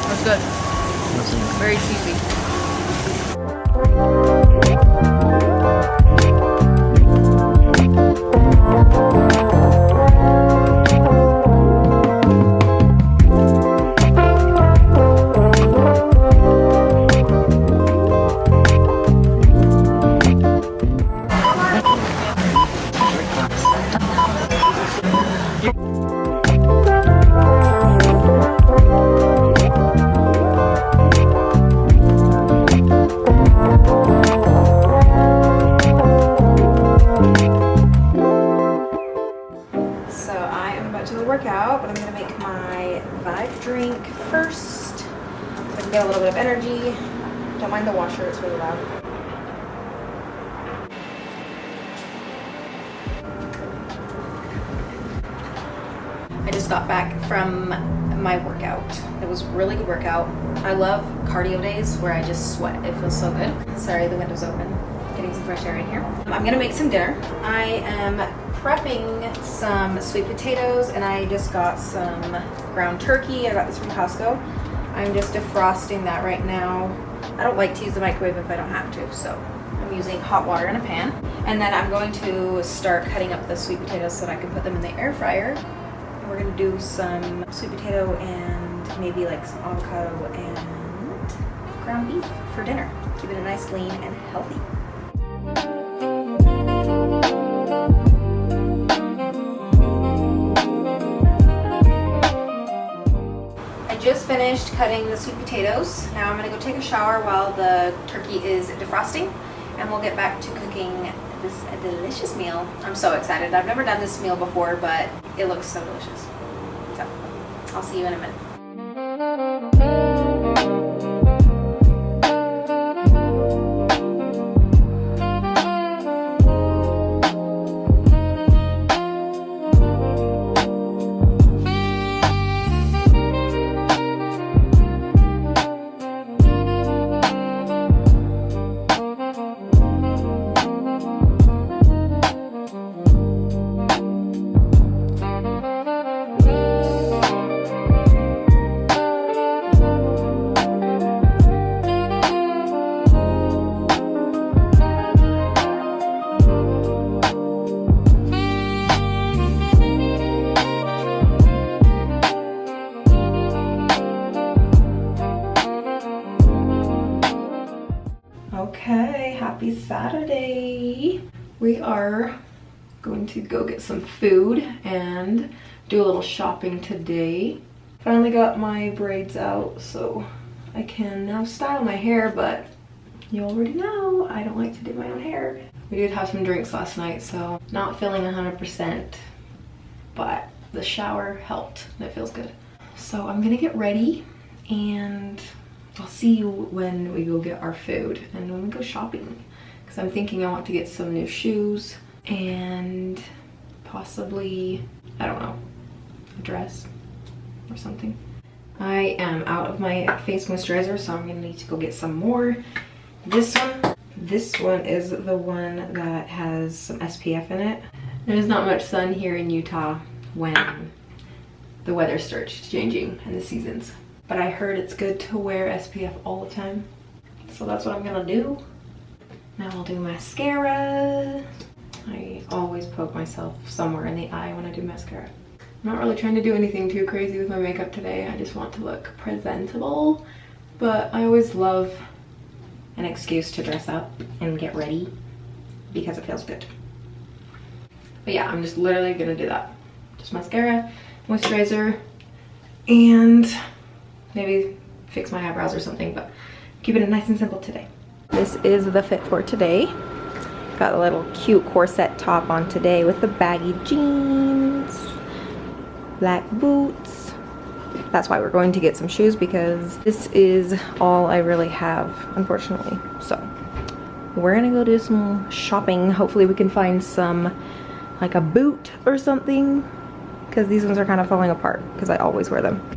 That's good. Very cheesy. Workout, but I'm gonna make my Vibe drink first so I can get a little bit of energy. Don't mind the washer, it's really loud. I just got back from my workout. It was a really good workout. I love cardio days where I just sweat. It feels so good. Sorry, the window's open. Getting some fresh air in here. I'm gonna make some dinner. I am prepping some sweet potatoes and I just got some ground turkey. I got this from Costco. I'm just defrosting that right now. I don't like to use the microwave if I don't have to, so I'm using hot water in a pan. And then I'm going to start cutting up the sweet potatoes so that I can put them in the air fryer. And we're gonna do some sweet potato and maybe like some avocado and ground beef for dinner. Keep it nice, lean, and healthy. Just finished cutting the sweet potatoes. Now I'm gonna go take a shower while the turkey is defrosting, and we'll get back to cooking this delicious meal. I'm so excited. I've never done this meal before, but it looks so delicious. So I'll see you in a minute. Okay, happy Saturday. We are going to go get some food and do a little shopping today. Finally got my braids out so I can now style my hair, but you already know I don't like to do my own hair. We did have some drinks last night, so not feeling 100%, but the shower helped and it feels good. So I'm gonna get ready and I'll see you when we go get our food and when we go shopping. Because I'm thinking I want to get some new shoes and possibly, I don't know, a dress or something. I am out of my face moisturizer, so I'm gonna need to go get some more. This one is the one that has some SPF in it. There's not much sun here in Utah when the weather starts changing and the seasons. But I heard it's good to wear SPF all the time. So that's what I'm gonna do. Now I'll do mascara. I always poke myself somewhere in the eye when I do mascara. I'm not really trying to do anything too crazy with my makeup today. I just want to look presentable. But I always love an excuse to dress up and get ready because it feels good. But yeah, I'm just literally gonna do that. Just mascara, moisturizer, and maybe fix my eyebrows or something, but keep it nice and simple today. This is the fit for today. Got a little cute corset top on today with the baggy jeans, black boots. That's why we're going to get some shoes because this is all I really have, unfortunately. So we're gonna go do some shopping. Hopefully we can find some, like a boot or something, because these ones are kind of falling apart because I always wear them.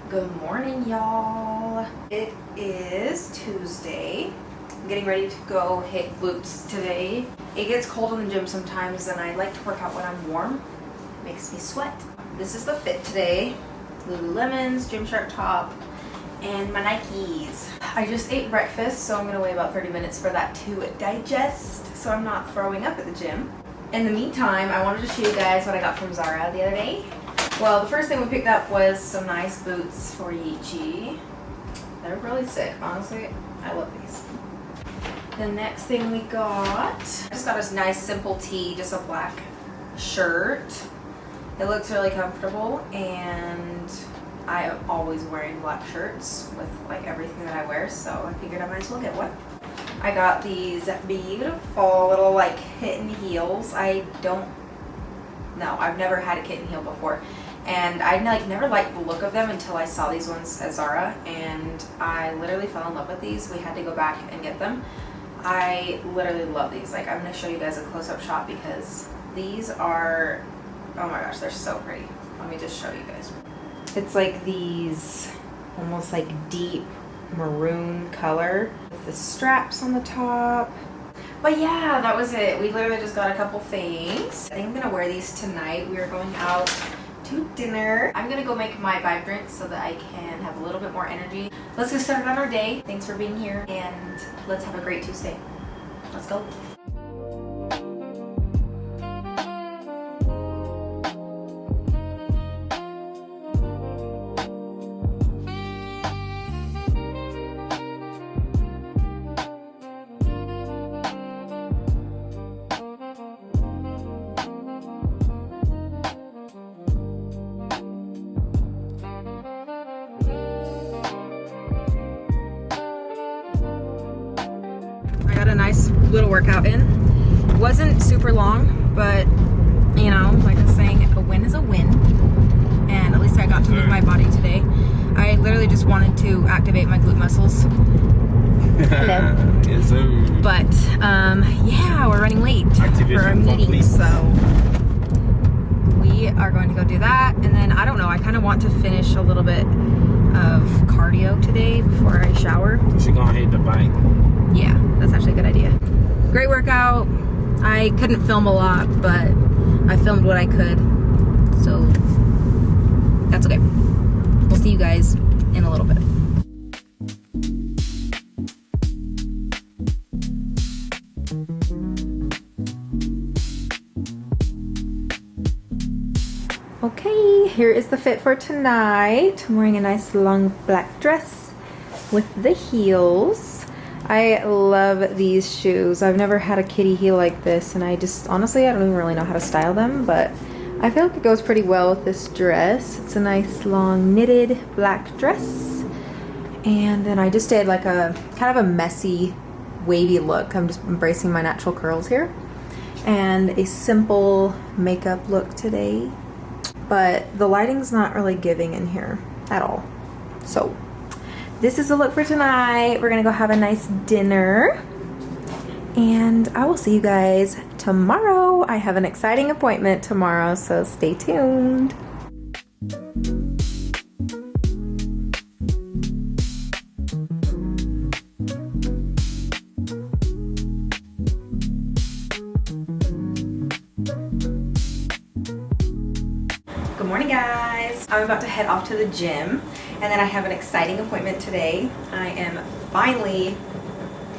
Good morning, y'all. It is Tuesday. I'm getting ready to go hit glutes today. It gets cold in the gym sometimes and I like to work out when I'm warm. It makes me sweat. This is the fit today. Lululemons, Gymshark top, and my Nikes. I just ate breakfast, so I'm gonna wait about 30 minutes for that to digest so I'm not throwing up at the gym. In the meantime, I wanted to show you guys what I got from Zara the other day. Well, the first thing we picked up was some nice boots for Yeechi. They're really sick, honestly. I love these. The next thing we got, I just got a nice simple tee, just a black shirt. It looks really comfortable and I am always wearing black shirts with like everything that I wear, so I figured I might as well get one. I got these beautiful little like kitten heels. I've never had a kitten heel before. And I like never liked the look of them until I saw these ones at Zara, and I literally fell in love with these. We had to go back and get them. I literally love these. Like, I'm going to show you guys a close-up shot because these are, oh my gosh, they're so pretty. Let me just show you guys. It's like these almost like deep maroon color with the straps on the top. But yeah, that was it. We literally just got a couple things. I think I'm going to wear these tonight. We are going out to dinner. I'm gonna go make my Vibe drink so that I can have a little bit more energy. Let's get started on our day. Thanks for being here and let's have a great Tuesday. Let's go. a nice little workout in. Wasn't super long, but you know, like I was saying, a win is a win. And at least I got to move my body today. I literally just wanted to activate my glute muscles. Hello. Yes, sir. But yeah, we're running late for our meeting, so we are going to go do that. And then I don't know, I kind of want to finish a little bit of cardio today before I shower. She gonna hit the bike. Yeah, that's actually a good idea. Great workout. I couldn't film a lot, but I filmed what I could, so that's okay. We'll see you guys in a little bit. Okay, here is the fit for tonight. I'm wearing a nice long black dress with the heels. I love these shoes. I've never had a kitty heel like this, and I just, honestly, I don't even really know how to style them, but I feel like it goes pretty well with this dress. It's a nice long knitted black dress. And then I just did like a kind of a messy, wavy look. I'm just embracing my natural curls here. And a simple makeup look today. But the lighting's not really giving in here at all. So this is the look for tonight. We're gonna go have a nice dinner. And I will see you guys tomorrow. I have an exciting appointment tomorrow, so stay tuned. Good morning, guys. I'm about to head off to the gym, and then I have an exciting appointment today. I am finally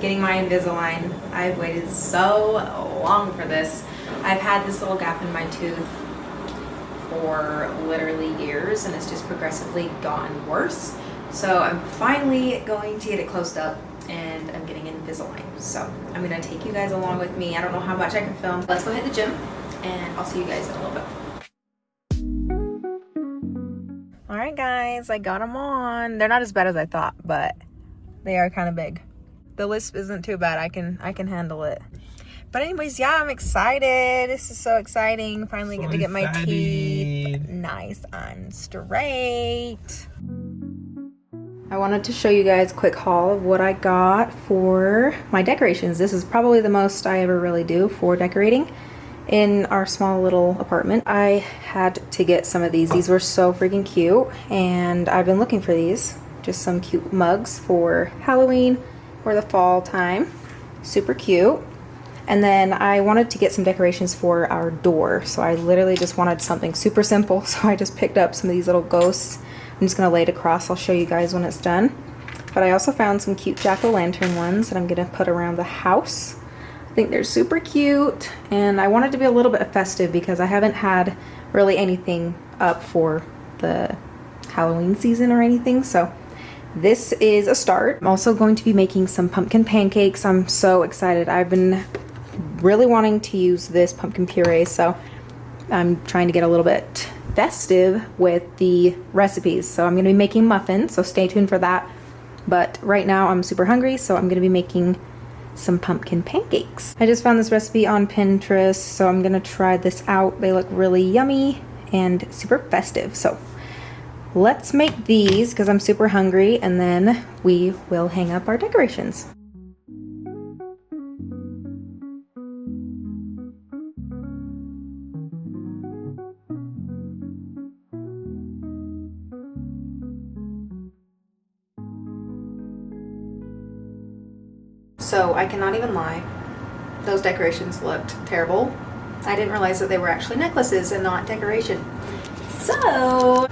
getting my Invisalign. I've waited so long for this. I've had this little gap in my tooth for literally years, and it's just progressively gotten worse. So I'm finally going to get it closed up, and I'm getting Invisalign. So I'm gonna take you guys along with me. I don't know how much I can film. Let's go hit the gym, and I'll see you guys in a little bit. All right, guys, I got them on. They're not as bad as I thought, but they are kind of big. The lisp isn't too bad. I can handle it. But anyways, yeah, I'm excited. This is so exciting. Finally get to get my teeth nice and straight. I wanted to show you guys a quick haul of what I got for my decorations. This is probably the most I ever really do for decorating in our small little apartment. I had to get some of these. These were so freaking cute, and I've been looking for these. Just some cute mugs for Halloween or the fall time. Super cute. And then I wanted to get some decorations for our door, so I literally just wanted something super simple, so I just picked up some of these little ghosts. I'm just gonna lay it across. I'll show you guys when it's done. But I also found some cute jack-o'-lantern ones that I'm gonna put around the house. I think they're super cute, and I wanted to be a little bit festive because I haven't had really anything up for the Halloween season or anything, so this is a start. I'm also going to be making some pumpkin pancakes. I'm so excited. I've been really wanting to use this pumpkin puree, so I'm trying to get a little bit festive with the recipes. So I'm going to be making muffins, so stay tuned for that. But right now I'm super hungry, so I'm going to be making some pumpkin pancakes. I just found this recipe on Pinterest, so I'm going to try this out. They look really yummy and super festive. So let's make these because I'm super hungry, and then we will hang up our decorations. So I cannot even lie, those decorations looked terrible. I didn't realize that they were actually necklaces and not decoration. So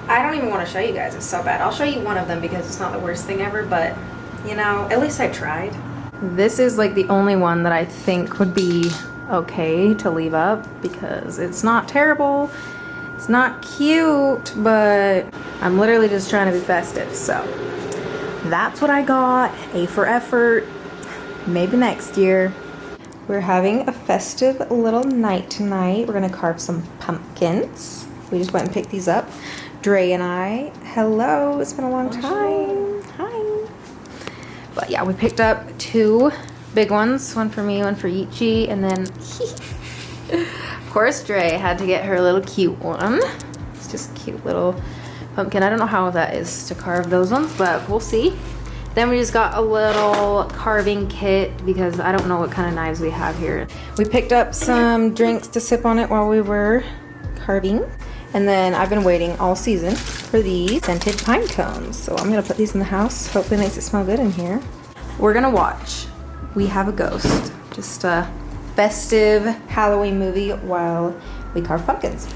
I don't even want to show you guys, it's so bad. I'll show you one of them because it's not the worst thing ever, but you know, at least I tried. This is like the only one that I think would be okay to leave up because it's not terrible, it's not cute, but I'm literally just trying to be festive. So that's what I got. A for effort. Maybe next year. We're having a festive little night tonight. We're gonna carve some pumpkins. We just went and picked these up. Dre and I. Hello, it's been a long time. Hi. But yeah, we picked up 2 big ones, one for me, one for Ichi, and then of course Dre had to get her a little cute one. It's just a cute little pumpkin. I don't know how that is to carve those ones, but we'll see. Then we just got a little carving kit because I don't know what kind of knives we have here. We picked up some drinks to sip on it while we were carving. And then I've been waiting all season for these scented pine cones. So I'm gonna put these in the house. Hopefully it makes it smell good in here. We're gonna watch We Have a Ghost. Just a festive Halloween movie while we carve pumpkins.